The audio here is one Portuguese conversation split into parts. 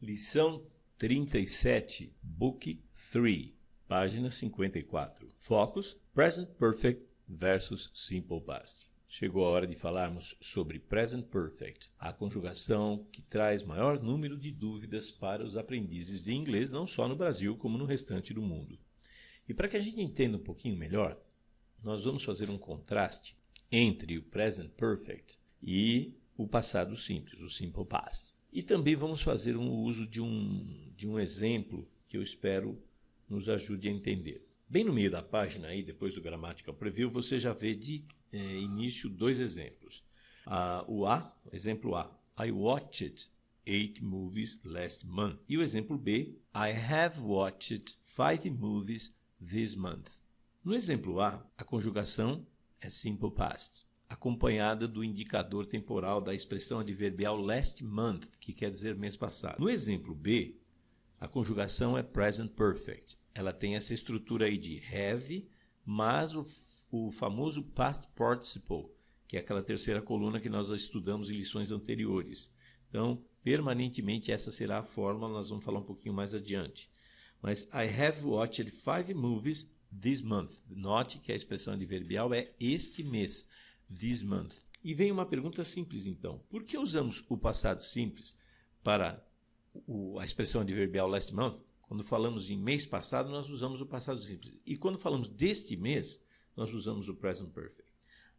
Lição 37, Book 3, página 54. Focus, Present Perfect versus Simple Past. Chegou a hora de falarmos sobre Present Perfect, a conjugação que traz maior número de dúvidas para os aprendizes de inglês, não só no Brasil, como no restante do mundo. E para que a gente entenda um pouquinho melhor, nós vamos fazer um contraste entre o Present Perfect e o passado simples, o Simple Past. E também vamos fazer um uso de um exemplo que eu espero nos ajude a entender. Bem no meio da página, aí, depois do Grammatical Preview, você já vê de início dois exemplos. Exemplo A, I watched 8 movies last month. E o exemplo B, I have watched 5 movies this month. No exemplo A, a conjugação é Simple Past, acompanhada do indicador temporal da expressão adverbial last month, que quer dizer mês passado. No exemplo B, a conjugação é present perfect. Ela tem essa estrutura aí de have, mas o famoso past participle, que é aquela terceira coluna que nós estudamos em lições anteriores. Então, permanentemente essa será a fórmula, nós vamos falar um pouquinho mais adiante. Mas I have watched 5 movies this month. Note que a expressão adverbial é este mês. This month. E vem uma pergunta simples então. Por que usamos o passado simples para a expressão adverbial last month? Quando falamos em mês passado, nós usamos o passado simples. E quando falamos deste mês, nós usamos o present perfect.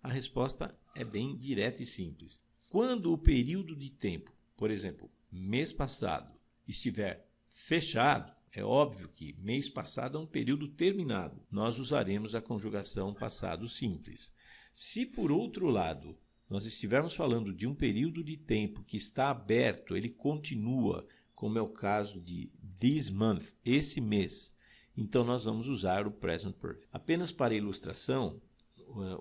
A resposta é bem direta e simples. Quando o período de tempo, por exemplo, mês passado, estiver fechado, é óbvio que mês passado é um período terminado. Nós usaremos a conjugação passado simples. Se, por outro lado, nós estivermos falando de um período de tempo que está aberto, ele continua, como é o caso de this month, esse mês, então nós vamos usar o present perfect. Apenas para ilustração,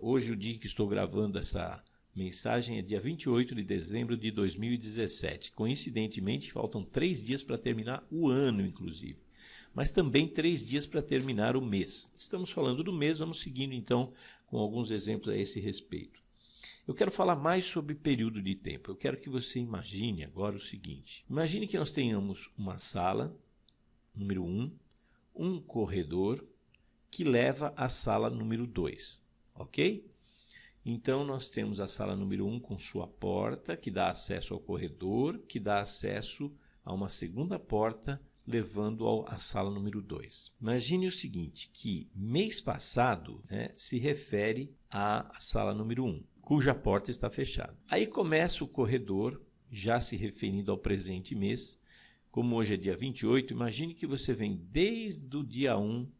hoje o dia que estou gravando essa mensagem é dia 28 de dezembro de 2017. Coincidentemente, faltam 3 dias para terminar o ano, inclusive. Mas também 3 dias para terminar o mês. Estamos falando do mês, vamos seguindo então com alguns exemplos a esse respeito. Eu quero falar mais sobre período de tempo. Eu quero que você imagine agora o seguinte. Imagine que nós tenhamos uma sala, número 1, um corredor que leva à sala número 2, ok? Então, nós temos a sala número 1 com sua porta, que dá acesso ao corredor, que dá acesso a uma segunda porta, levando à sala número 2. Imagine o seguinte, que mês passado se refere à sala número 1, cuja porta está fechada. Aí começa o corredor, já se referindo ao presente mês. Como hoje é dia 28, imagine que você vem desde o dia 1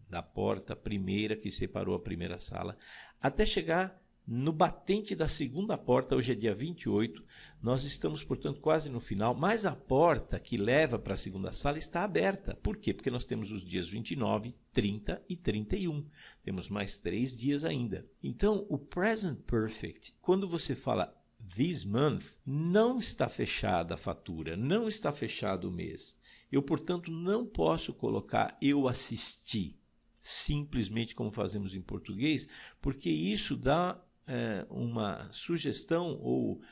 da porta primeira, que separou a primeira sala, até chegar no batente da segunda porta. Hoje é dia 28, nós estamos, portanto, quase no final, mas a porta que leva para a segunda sala está aberta. Por quê? Porque nós temos os dias 29, 30 e 31. Temos mais 3 dias ainda. Então, o present perfect, quando você fala this month, não está fechada a fatura, não está fechado o mês. Eu, portanto, não posso colocar eu assisti, simplesmente como fazemos em português, porque isso dá uma sugestão ou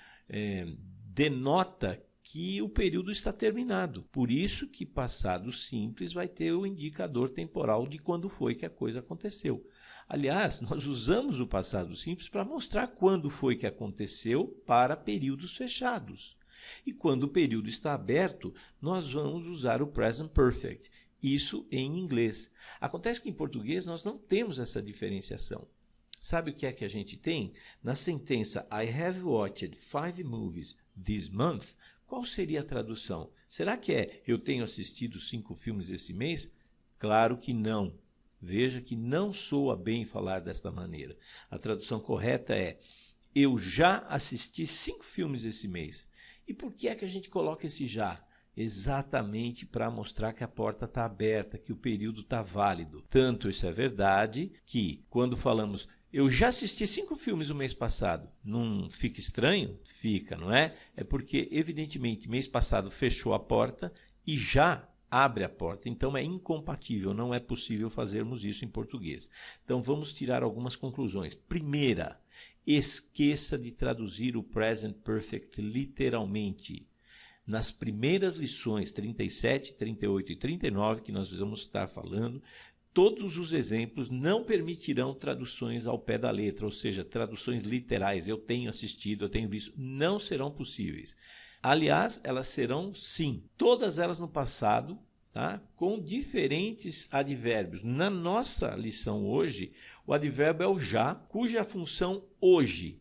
denota que o período está terminado. Por isso que passado simples vai ter o indicador temporal de quando foi que a coisa aconteceu. Aliás, nós usamos o passado simples para mostrar quando foi que aconteceu para períodos fechados. E quando o período está aberto, nós vamos usar o present perfect. Isso em inglês. Acontece que em português nós não temos essa diferenciação. Sabe o que é que a gente tem? Na sentença I have watched 5 movies this month, qual seria a tradução? Será que é eu tenho assistido 5 filmes esse mês? Claro que não. Veja que não soa bem falar desta maneira. A tradução correta é eu já assisti 5 filmes esse mês. E por que é que a gente coloca esse já? Exatamente para mostrar que a porta está aberta, que o período está válido. Tanto isso é verdade que quando falamos eu já assisti 5 filmes o mês passado, não fica estranho? Fica, não é? É porque, evidentemente, mês passado fechou a porta e já abre a porta. Então, é incompatível, não é possível fazermos isso em português. Então, vamos tirar algumas conclusões. Primeira, esqueça de traduzir o present perfect literalmente. nas primeiras lições 37, 38 e 39, que nós vamos estar falando, todos os exemplos não permitirão traduções ao pé da letra, ou seja, traduções literais. Eu tenho assistido, eu tenho visto, não serão possíveis. Aliás, elas serão, sim, todas elas no passado, tá? Com diferentes advérbios. Na nossa lição hoje, o advérbio é o já, cuja função hoje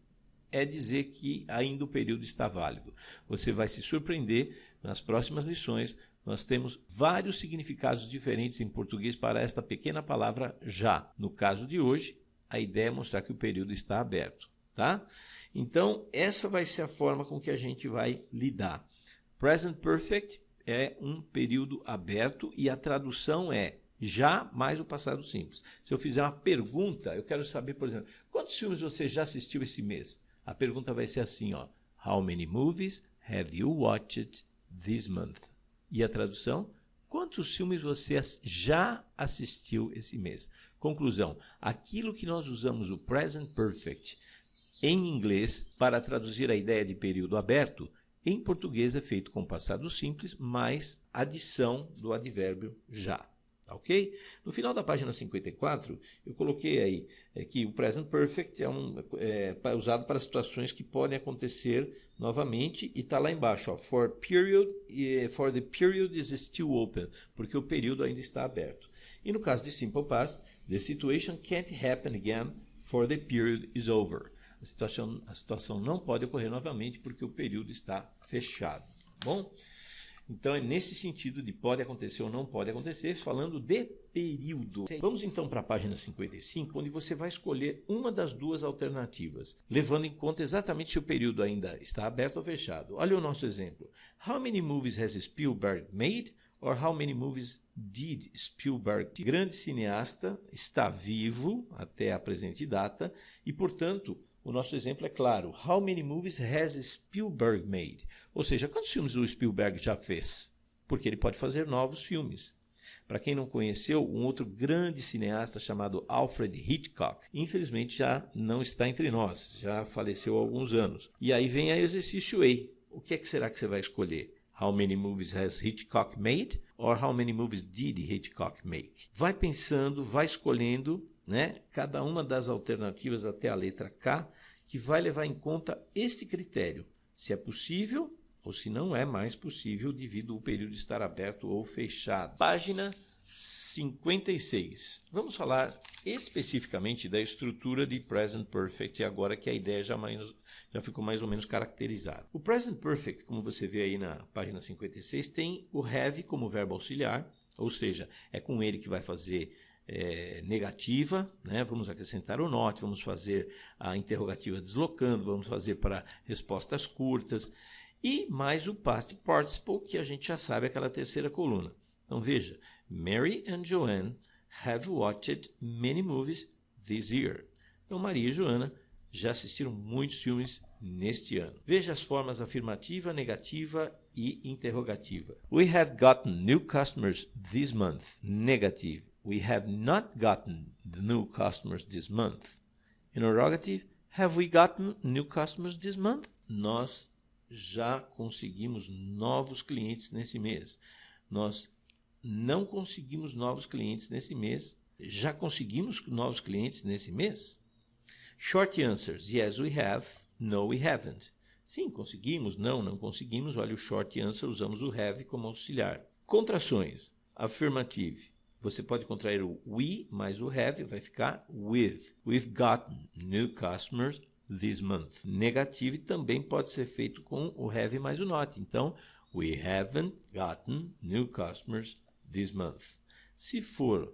é dizer que ainda o período está válido. Você vai se surpreender nas próximas lições. Nós temos vários significados diferentes em português para esta pequena palavra já. No caso de hoje, a ideia é mostrar que o período está aberto, tá? Então, essa vai ser a forma com que a gente vai lidar. Present Perfect é um período aberto e a tradução é já mais o passado simples. Se eu fizer uma pergunta, eu quero saber, por exemplo, quantos filmes você já assistiu esse mês? A pergunta vai ser assim, ó, How many movies have you watched this month? E a tradução, quantos filmes você já assistiu esse mês? Conclusão, aquilo que nós usamos o Present Perfect em inglês para traduzir a ideia de período aberto, em português é feito com passado simples mais adição do advérbio já. Ok? No final da página 54, eu coloquei aí que o Present Perfect é usado para situações que podem acontecer novamente e está lá embaixo, ó, for the period is still open, porque o período ainda está aberto. E no caso de Simple Past, the situation can't happen again for the period is over. A situação não pode ocorrer novamente porque o período está fechado. Bom? Então, é nesse sentido de pode acontecer ou não pode acontecer, falando de período. Vamos então para a página 55, onde você vai escolher uma das duas alternativas, levando em conta exatamente se o período ainda está aberto ou fechado. Olha o nosso exemplo. How many movies has Spielberg made? Or how many movies did Spielberg? O grande cineasta está vivo até a presente data e, portanto, o nosso exemplo é claro. How many movies has Spielberg made? Ou seja, quantos filmes o Spielberg já fez? Porque ele pode fazer novos filmes. Para quem não conheceu, um outro grande cineasta chamado Alfred Hitchcock, infelizmente já não está entre nós, já faleceu há alguns anos. E aí vem o exercício A. O que será que você vai escolher? How many movies has Hitchcock made? Or how many movies did Hitchcock make? Vai pensando, vai escolhendo, né, cada uma das alternativas até a letra K, que vai levar em conta este critério, se é possível ou se não é mais possível devido ao período estar aberto ou fechado. Página 56. Vamos falar especificamente da estrutura de Present Perfect, agora que a ideia já ficou mais ou menos caracterizada. O Present Perfect, como você vê aí na página 56, tem o have como verbo auxiliar, ou seja, é com ele que vai fazer negativa, né? Vamos acrescentar o not, vamos fazer a interrogativa deslocando, vamos fazer para respostas curtas, e mais o past participle, que a gente já sabe, aquela terceira coluna. Então veja, Mary and Joanne have watched many movies this year. Então Maria e Joana já assistiram muitos filmes neste ano. Veja as formas afirmativa, negativa e interrogativa. We have gotten new customers this month. Negative. We have not gotten the new customers this month. Interrogative. Have we gotten new customers this month? Nós já conseguimos novos clientes nesse mês. Nós não conseguimos novos clientes nesse mês. Já conseguimos novos clientes nesse mês? Short answers. Yes, we have. No, we haven't. Sim, conseguimos. Não, não conseguimos. Olha o short answer, usamos o have como auxiliar. Contrações. Affirmative. Você pode contrair o we mais o have, vai ficar with. We've gotten new customers this month. Negative também pode ser feito com o have mais o not. Então, we haven't gotten new customers this month. Se for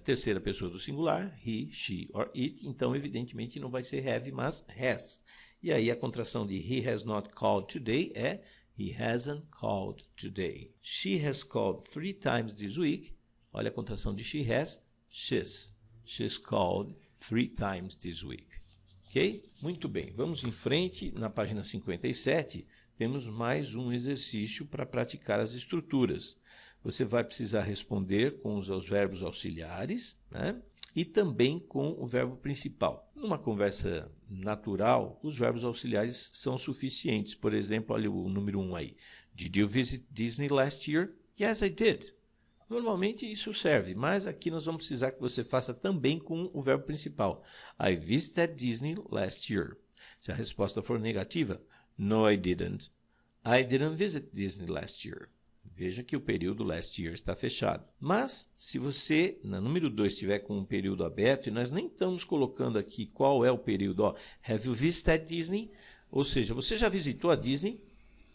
terceira pessoa do singular, he, she or it, então evidentemente não vai ser have, mas has. E aí a contração de he has not called today é he hasn't called today. She has called 3 times this week. Olha a contração de she has, she's. She's called 3 times this week. Ok? Muito bem. Vamos em frente. Na página 57, temos mais um exercício para praticar as estruturas. Você vai precisar responder com os verbos auxiliares, né? E também com o verbo principal. Numa conversa natural, os verbos auxiliares são suficientes. Por exemplo, olha o número 1 aí. Did you visit Disney last year? Yes, I did. Normalmente isso serve, mas aqui nós vamos precisar que você faça também com o verbo principal. I visited Disney last year. Se a resposta for negativa, no, I didn't. I didn't visit Disney last year. Veja que o período last year está fechado. Mas, se você, na número 2, estiver com um período aberto, e nós nem estamos colocando aqui qual é o período, ó, have you visited Disney? Ou seja, você já visitou a Disney?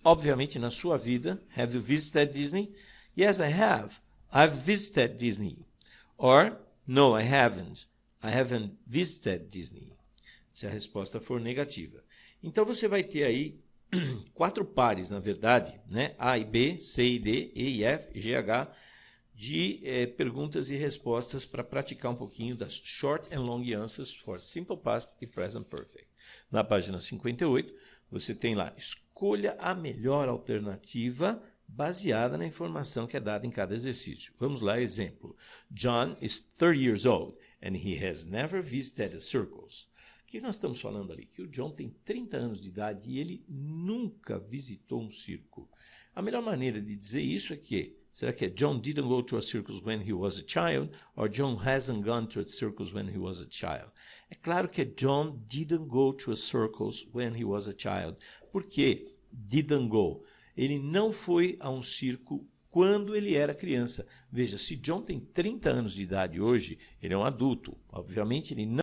Obviamente, na sua vida. Have you visited Disney? Yes, I have. I've visited Disney. Or, no, I haven't. I haven't visited Disney. Se a resposta for negativa. Então, você vai ter aí 4 pares, na verdade, né? A e B, C e D, E e F, G e H, de perguntas e respostas para praticar um pouquinho das short and long answers for simple past e present perfect. Na página 58, você tem lá, escolha a melhor alternativa baseada na informação que é dada em cada exercício. Vamos lá, exemplo. John is 30 years old and he has never visited the circles. O que nós estamos falando ali? Que o John tem 30 anos de idade e ele nunca visitou um circo. A melhor maneira de dizer isso é que, será que é John didn't go to a circus when he was a child? Or John hasn't gone to a circus when he was a child? É claro que é John didn't go to a circus when he was a child. Por quê? Didn't go. Ele não foi a um circo quando ele era criança. Veja, se John tem 30 anos de idade hoje, ele é um adulto. Obviamente, ele não